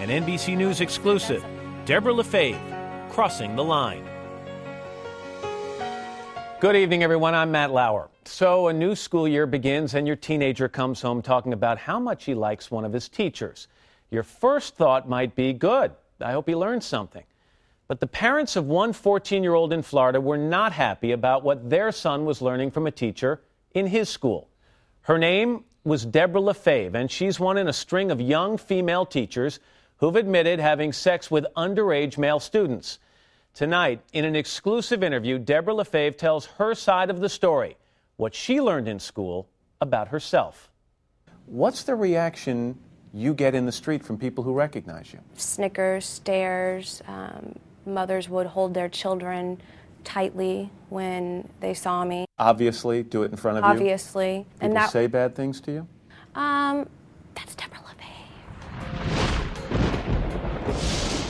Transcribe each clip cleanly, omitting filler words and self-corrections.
An NBC News exclusive, Debra Lafave, Crossing the Line. Good evening, everyone. I'm Matt Lauer. So a new school year begins and your teenager comes home talking about how much he likes one of his teachers. Your first thought might be, good, I hope he learned something. But the parents of one 14-year-old in Florida were not happy about what their son was learning from a teacher in his school. Her name was Debra Lafave, and she's one in a string of young female teachers who've admitted having sex with underage male students. Tonight, in an exclusive interview, Debra Lafave tells her side of the story, what she learned in school about herself. What's the reaction you get in the street from people who recognize you? Snickers, stares. Mothers would hold their children tightly when they saw me. Obviously, do it in front of you? Obviously. People say bad things to you? That's Debra Lafave.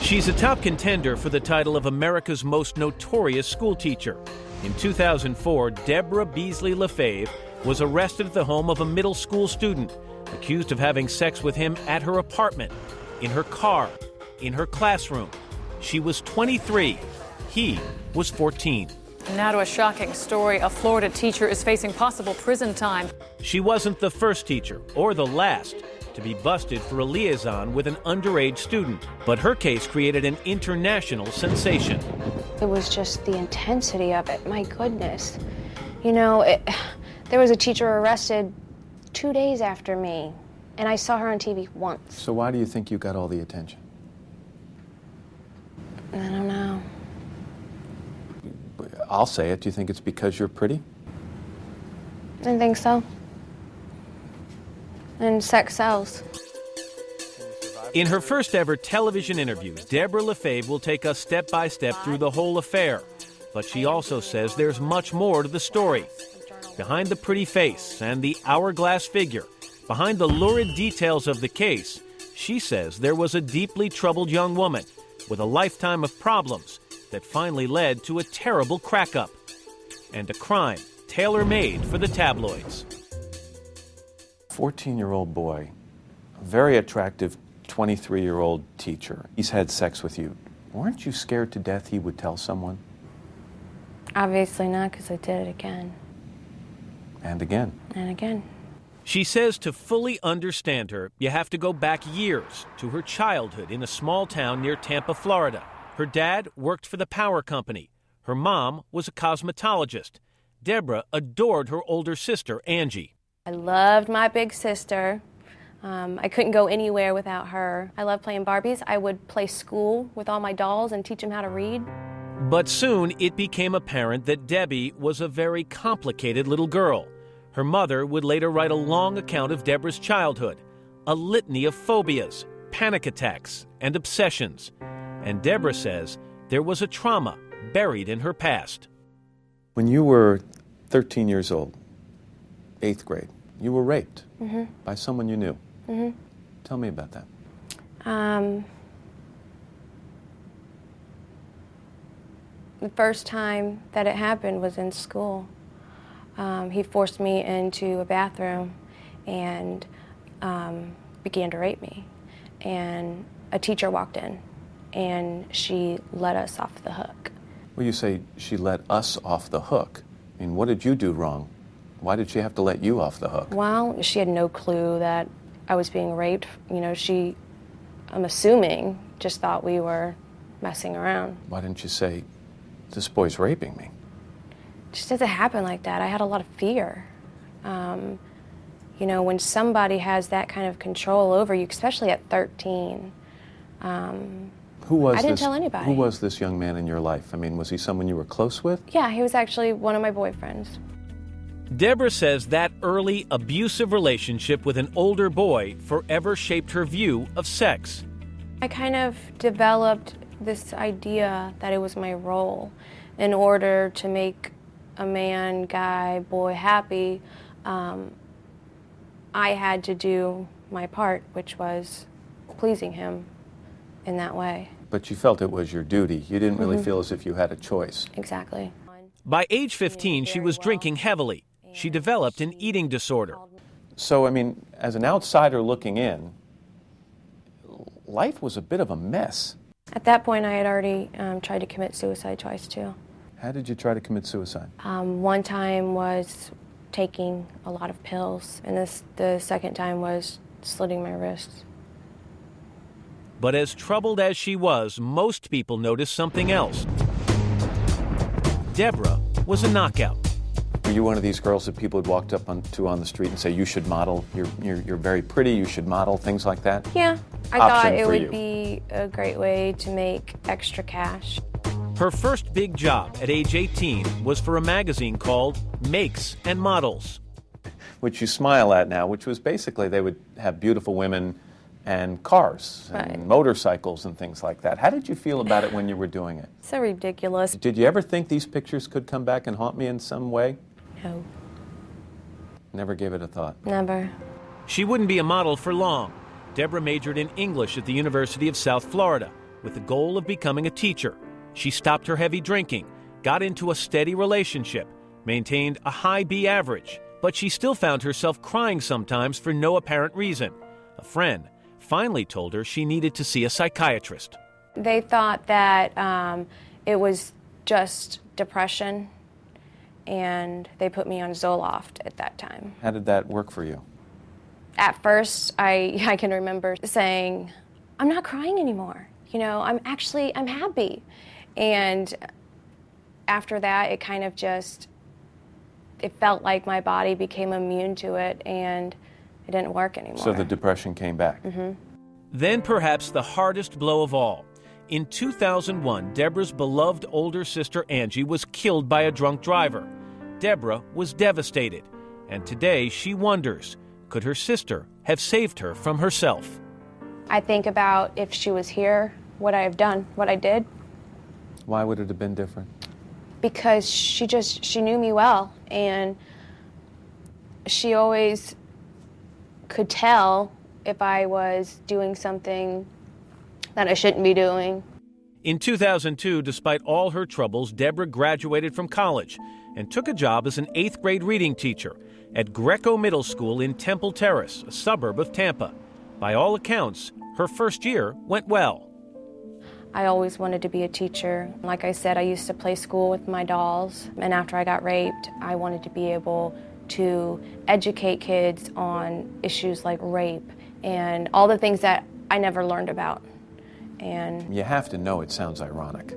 She's a top contender for the title of America's most notorious schoolteacher. In 2004, Debra Beasley Lafave was arrested at the home of a middle school student, accused of having sex with him at her apartment, in her car, in her classroom. She was 23. He was 14. Now to a shocking story. A Florida teacher is facing possible prison time. She wasn't the first teacher, or the last, to be busted for a liaison with an underage student. But her case created an international sensation. It was just the intensity of it. My goodness. You know, there was a teacher arrested 2 days after me, and I saw her on TV once. So why do you think you got all the attention? I don't know. I'll say it. Do you think it's because you're pretty? I think so. And sex sells. In her first ever television interview, Debra Lafave will take us step by step through the whole affair. But she also says there's much more to the story. Behind the pretty face and the hourglass figure, behind the lurid details of the case, she says there was a deeply troubled young woman with a lifetime of problems that finally led to a terrible crack-up and a crime tailor-made for the tabloids. 14-year-old boy, a very attractive 23-year-old teacher. He's had sex with you. Weren't you scared to death he would tell someone? Obviously not, because I did it again. And again. And again. She says to fully understand her, you have to go back years to her childhood in a small town near Tampa, Florida. Her dad worked for the power company. Her mom was a cosmetologist. Debra adored her older sister, Angie. I loved my big sister. I couldn't go anywhere without her. I loved playing Barbies. I would play school with all my dolls and teach them how to read. But soon it became apparent that Debbie was a very complicated little girl. Her mother would later write a long account of Debra's childhood, a litany of phobias, panic attacks, and obsessions. And Debra says there was a trauma buried in her past. When you were 13 years old, 8th grade, you were raped by someone you knew. Tell me about that. The first time that it happened was in school. He forced me into a bathroom and began to rape me. And a teacher walked in, and she let us off the hook. Well, you say she let us off the hook. I mean, what did you do wrong? Why did she have to let you off the hook? Well, she had no clue that I was being raped. You know, I'm assuming, just thought we were messing around. Why didn't you say, this boy's raping me? It just doesn't happen like that. I had a lot of fear. You know, when somebody has that kind of control over you, especially at 13, I didn't tell anybody. Who was this young man in your life? I mean, was he someone you were close with? Yeah, he was actually one of my boyfriends. Debra says that early abusive relationship with an older boy forever shaped her view of sex. I kind of developed this idea that it was my role in order to make a man, guy, boy happy. I had to do my part, which was pleasing him in that way. But you felt it was your duty. You didn't really feel as if you had a choice. Exactly. By age 15, she was drinking heavily. She developed an eating disorder. So, I mean, as an outsider looking in, life was a bit of a mess. At that point, I had already tried to commit suicide twice, too. How did you try to commit suicide? One time was taking a lot of pills, and the second time was slitting my wrists. But as troubled as she was, most people noticed something else. Debra was a knockout. Were you one of these girls that people had walked up to on the street and say, you should model, you're very pretty, you should model, things like that? Yeah, I thought it would be a great way to make extra cash. Her first big job at age 18 was for a magazine called Makes and Models, which you smile at now, which was basically they would have beautiful women and cars and motorcycles and things like that. How did you feel about it when you were doing it? So ridiculous. Did you ever think these pictures could come back and haunt me in some way? No. Never gave it a thought? Never. She wouldn't be a model for long. Debra majored in English at the University of South Florida with the goal of becoming a teacher. She stopped her heavy drinking, got into a steady relationship, maintained a high B average, but she still found herself crying sometimes for no apparent reason. A friend finally told her she needed to see a psychiatrist. They thought that it was just depression, and they put me on Zoloft at that time. How did that work for you? At first, I can remember saying, I'm not crying anymore. You know, I'm happy. And after that, it kind of just, it felt like my body became immune to it, and it didn't work anymore. So the depression came back. Mm-hmm. Then perhaps the hardest blow of all. In 2001, Debra's beloved older sister Angie was killed by a drunk driver. Debra was devastated, and today she wonders, could her sister have saved her from herself? I think about if she was here, what I have done, what I did. Why would it have been different? Because she knew me well, and she always could tell if I was doing something that I shouldn't be doing. In 2002, despite all her troubles, Debra graduated from college and took a job as an 8th grade reading teacher at Greco Middle School in Temple Terrace, a suburb of Tampa. By all accounts, her first year went well. I always wanted to be a teacher. Like I said, I used to play school with my dolls, and after I got raped, I wanted to be able to educate kids on issues like rape and all the things that I never learned about. And you have to know it sounds ironic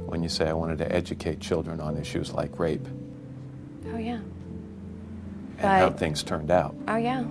when you say I wanted to educate children on issues like rape. Oh, yeah. And how things turned out. Oh, yeah.